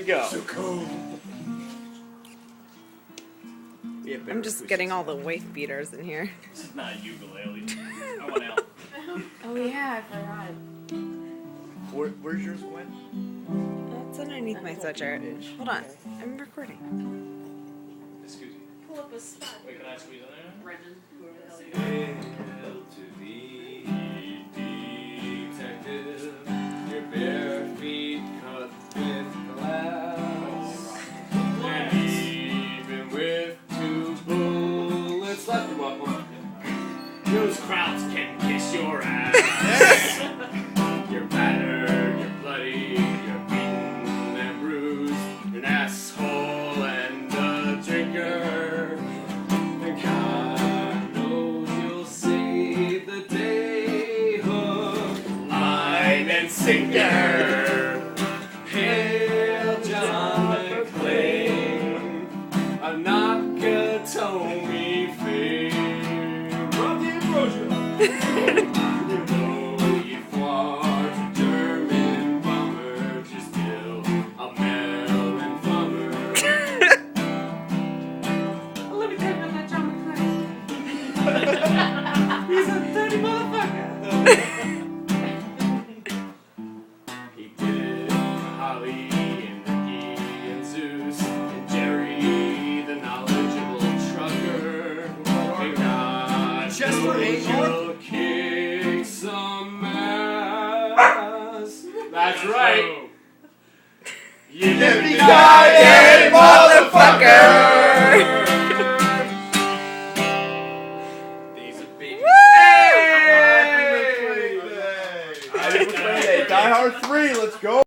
go. So cool. I'm just getting all the wife beaters in here. This is not a ukulele. I want out. Oh yeah, I forgot. Where's yours, Gwen? It's underneath my sweatshirt. Hold on. I'm recording. Excuse me. Pull up a spot. Wait, can I squeeze in there? Brendan, whoever the hell you are. Hail to thee, detective. Your bare feet cut with glass. And even with 2 bullets left, you're welcome. Those crowds can kiss your ass. You're battered, you're bloody, you're beaten and bruised. You're an asshole and a drinker. And God knows you'll save the day. Hook, line, and sinker. Hail John McClane, a Nakatomi fame. From the ambrosia. You know you fought a German bomber to steal a melon farmer. Let me tell you about that John McClane. He's a dirty motherfucker. He did it for Holly and Ricky and Zeus and Jerry, the knowledgeable trucker. And God Just for knows 8 you'll kick some ass. That's right. You Yippee-ki-yay, motherfucker! These are big. Die Hard 3, let's go!